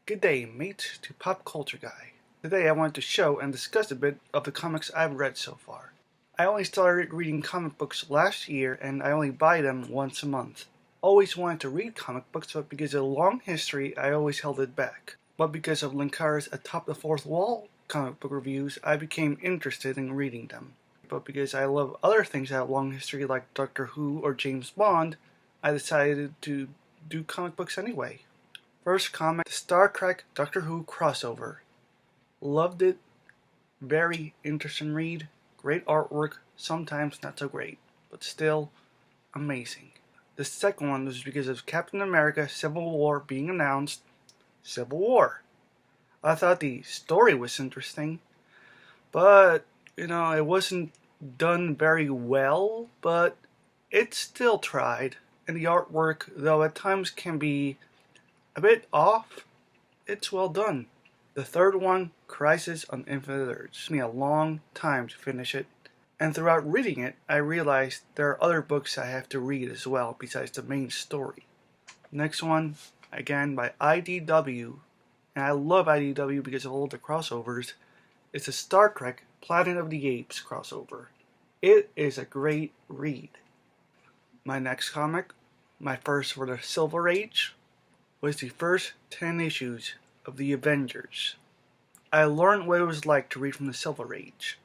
Good day, mates, to Pop Culture Guy. Today I wanted to show and discuss a bit of the comics I've read so far. I only started reading comic books last year and I only buy them once a month. Always wanted to read comic books, but because of a long history, I always held it back. But because of Linkar's Atop the Fourth Wall comic book reviews, I became interested in reading them. But because I love other things that have long history like Doctor Who or James Bond, I decided to do comic books anyway. First comic, the Star Trek Doctor Who crossover. Loved it. Very interesting read. Great artwork, sometimes not so great, but still amazing. The second one was because of Captain America Civil War being announced. Civil War. I thought the story was interesting, but, it wasn't done very well, but it still tried. And the artwork, though at times can be a bit off, it's well done. The third one, Crisis on Infinite Earths. It took me a long time to finish it, and throughout reading it, I realized there are other books I have to read as well besides the main story. Next one, again by IDW, and I love IDW because of all the crossovers. It's a Star Trek Planet of the Apes crossover. It is a great read. My next comic, my first for the Silver Age, was the first 10 issues of the Avengers. I learned what it was like to read from the Silver Age.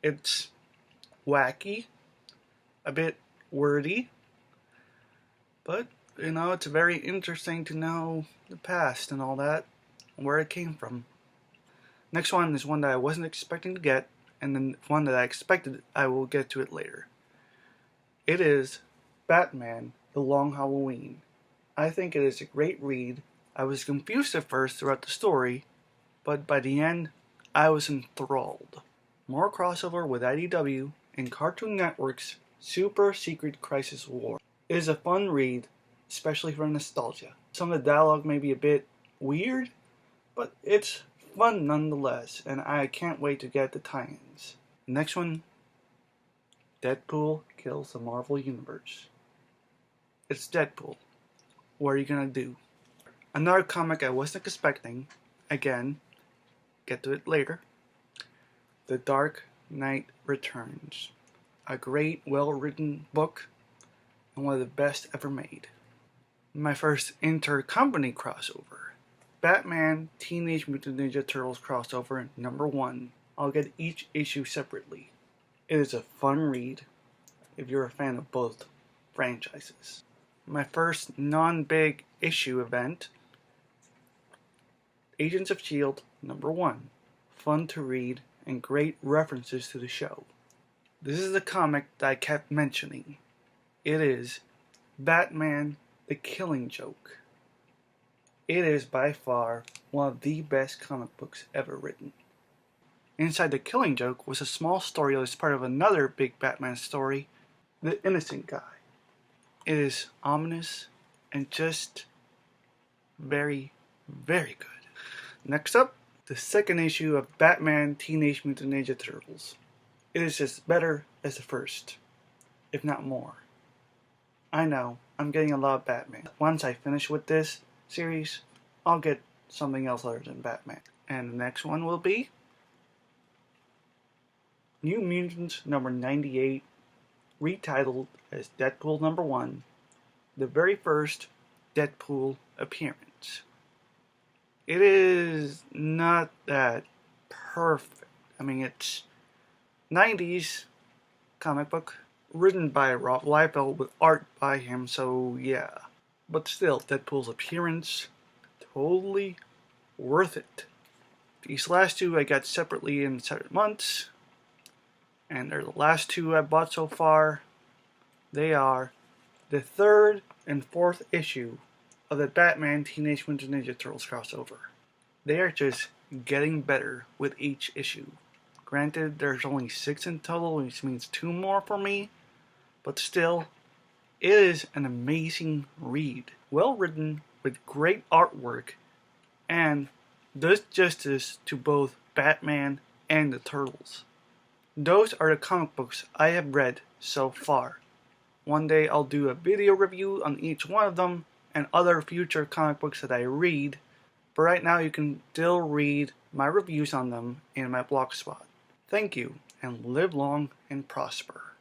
It's wacky, a bit wordy, but, it's very interesting to know the past and all that, and where it came from. Next one is one that I wasn't expecting to get, and then one that I expected. I will get to it later. It is Batman: The Long Halloween. I think it is a great read. I was confused at first throughout the story, but by the end, I was enthralled. More crossover with IDW and Cartoon Network's Super Secret Crisis War. It is a fun read, especially for nostalgia. Some of the dialogue may be a bit weird, but it's fun nonetheless, and I can't wait to get the tie-ins. Next one, Deadpool Kills the Marvel Universe. It's Deadpool. What are you gonna do? Another comic I wasn't expecting, again, get to it later. The Dark Knight Returns. A great, well-written book, and one of the best ever made. My first intercompany crossover. Batman Teenage Mutant Ninja Turtles crossover #1. I'll get each issue separately. It is a fun read if you're a fan of both franchises. My first non-big issue event, Agents of S.H.I.E.L.D. #1. Fun to read and great references to the show. This is the comic that I kept mentioning. It is Batman: The Killing Joke. It is by far one of the best comic books ever written. Inside The Killing Joke was a small story that was part of another big Batman story, The Innocent Guy. It is ominous and just very, very good. Next up, the second issue of Batman Teenage Mutant Ninja Turtles. It is as better as the first, if not more. I know, I'm getting a lot of Batman. Once I finish with this series, I'll get something else other than Batman. And the next one will be New Mutants #98, retitled as Deadpool #1, the very first Deadpool appearance. It is not that perfect. It's 90s comic book, written by Rob Liefeld with art by him, so yeah. But still, Deadpool's appearance, totally worth it. These last two I got separately in separate months, and they're the last two I bought so far. They are the third and fourth issue of the Batman Teenage Mutant Ninja Turtles crossover. They are just getting better with each issue. Granted, there's only 6 in total, which means 2 more for me, but still, it is an amazing read. Well written, with great artwork, and does justice to both Batman and the Turtles. Those are the comic books I have read so far. One day I'll do a video review on each one of them, and other future comic books that I read, but right now you can still read my reviews on them in my blog spot. Thank you, and live long and prosper.